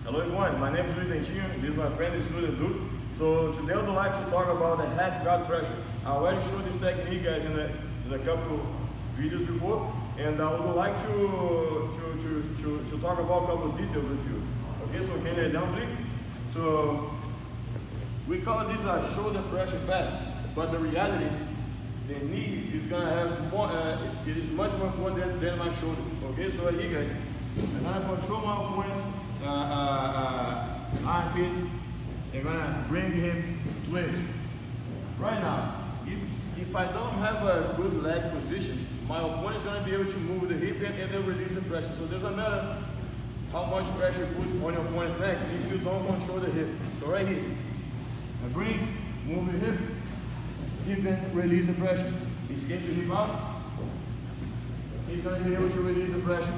Hello everyone, my name is Luis Dentinho, this is my friend Studio Duke. So today I would like to talk about the happy guard pressure. I already showed this technique guys in a couple videos before, and I would like to talk about a couple of details with you. Okay, so can you lay down please? So we call this a shoulder pressure pass, but the reality, the knee is gonna have more, it is much more important than my shoulder. Okay, so right here guys, I'm gonna control my opponent's armpit. I'm gonna bring him twist. Right now, if I don't have a good leg position, my opponent is gonna be able to move the hip and then release the pressure. So it doesn't matter how much pressure you put on your opponent's neck if you don't control the hip. So right here, I bring, move the hip and release the pressure. Escape the hip out. He's gonna be able to release the pressure.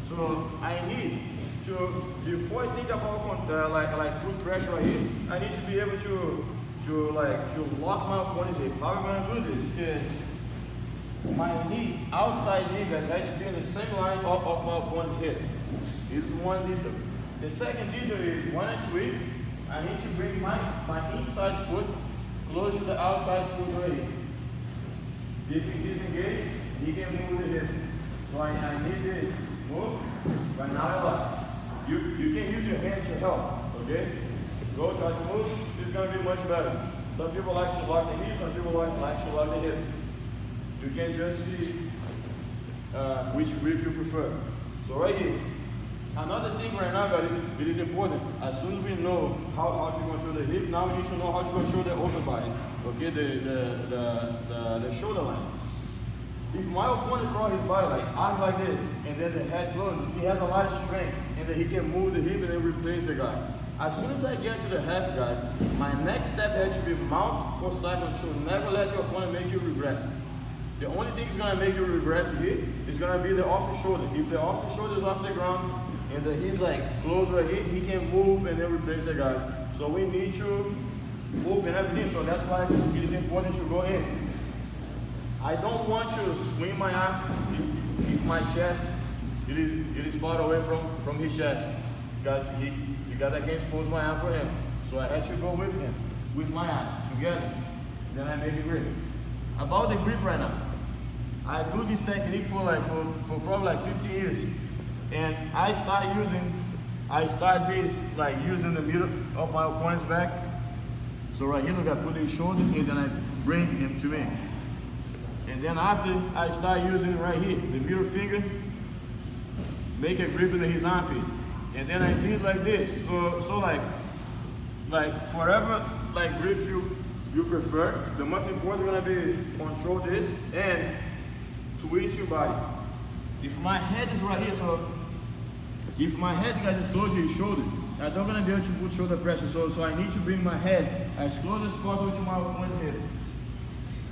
So I need to, before I think about like put pressure right here, I need to be able to lock my opponent's hip. How am I gonna do this? Is my knee, outside knee, that has to be in the same line of my opponent's hip. This is one detail. The second detail is when I twist, I need to bring my inside foot close to the outside foot right here. If he disengage, he can move the hip. So I need this. Move. Right now I lock. You can use your hand to help. Okay? Go try to move. It's gonna be much better. Some people like to lock the knee, some people like to lock the hip. You can just see which grip you prefer. So right here. Another thing right now, guys, it is important. As soon as we know how to control the hip, now we need to know how to control the upper body. Okay, the shoulder line. If my opponent crawls his body like arm like this, and then the head closes, he has a lot of strength, and then he can move the hip and then replace the guy. As soon as I get to the half guard, my next step has to be mount or side control. Never let your opponent make you regress. The only thing that's gonna make you regress here is gonna be the off the shoulder. If the off the shoulder is off the ground and he's like close right here, he can move and then replace the guy. So we need to open everything. So that's why it is important to go in. I don't want to swing my arm if my chest it is far away from his chest, because I can't expose my arm for him. So I had to go with him, with my arm together. Then I make a grip. About the grip right now, I do this technique for probably like 15 years, and I start this like using the middle of my opponent's back. So right here, look, I put his shoulder and then I bring him to me. And then after, I start using it right here, the middle finger, make a grip in his armpit. And then I did like this. So like forever, like grip you prefer. The most important is gonna be control this and twist your body. If my head is right here, so if my head got this close to his shoulder, I'm not gonna be able to put shoulder pressure. So I need to bring my head as close as possible to my opponent's head.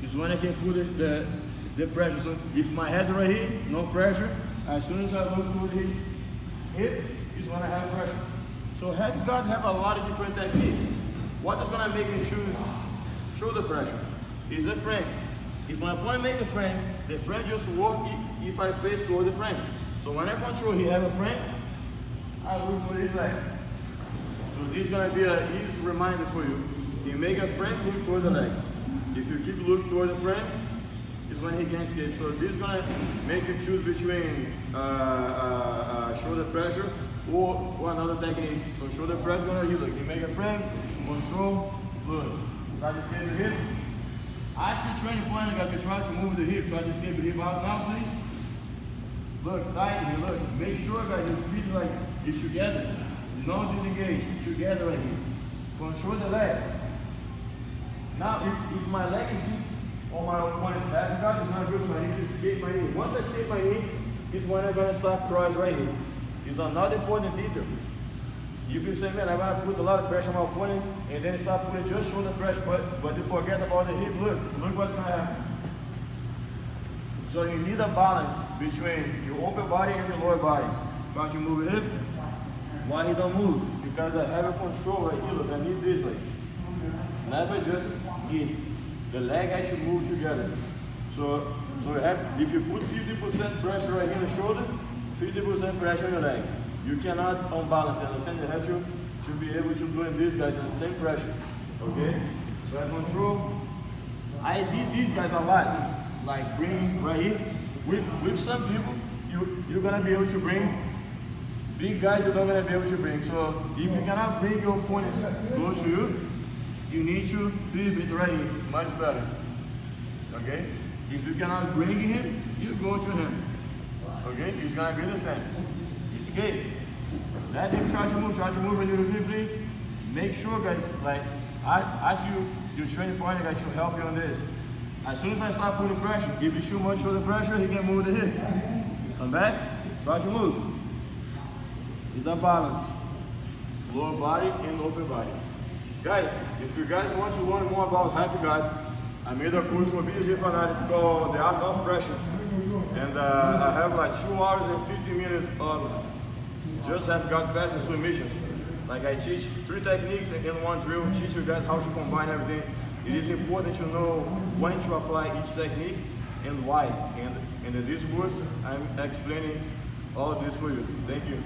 Is when I can put the pressure. So if my head right here, no pressure. As soon as I look toward his hip, is when I have pressure. So head guard have a lot of different techniques. What is gonna make me choose shoulder pressure is the frame. If my opponent make a frame, the frame just work if I face toward the frame. So when I control, he have a frame, I look for his leg. So this is gonna be an easy reminder for you. You make a frame, look toward the leg. If you keep looking toward the frame, is when he can escape. So this is gonna make you choose between shoulder pressure or another technique. So shoulder pressure, gonna you look. You make a frame, control, look. Try to escape the hip. Ask your training partner to try to move the hip. Try to escape the hip out now, please. Look, tighten here, look. Make sure that your feet like is together. Don't disengage. Together right here. Control the leg. Now, if my leg is deep on my opponent's half guard, it's not good, so I need to escape my knee. Once I escape my knee, is when I'm going to start cross right here. It's another important detail. If you say, man, I'm going to put a lot of pressure on my opponent, and then start putting just shoulder pressure, but you forget about the hip, look what's going to happen. So you need a balance between your upper body and your lower body. Try to move the hip. Why you don't move? Because I have a control right here, look, I need this like. Never just give. The leg has to move together. So if you put 50% pressure right here on the shoulder, 50% pressure on your leg. You cannot unbalance it. Understand? You have to be able to do these guys on the same pressure. Okay? So I control. I did these guys a lot. Like bring right here. With some people, you're gonna be able to bring big guys, you're not gonna be able to bring. So if you cannot bring your opponent close to you, you need to leave it right here, much better. Okay? If you cannot bring him, you go to him. Okay? It's gonna be the same. Escape. Let him try to move a little bit, please. Make sure, guys, like I ask you, your training partner guys to help you on this. As soon as I start putting pressure, if you too much shoulder pressure, he can move the hip. Come back, try to move. It's a balance. Lower body and upper body. Guys, if you guys want to learn more about Half Guard, I made a course for BJJ Fanatics called The Art of Pressure. And I have like 2 hours and 50 minutes of just Half Guard pass and submissions. Like I teach 3 techniques in one drill, teach you guys how to combine everything. It is important to know when to apply each technique and why. And in this course, I'm explaining all this for you. Thank you.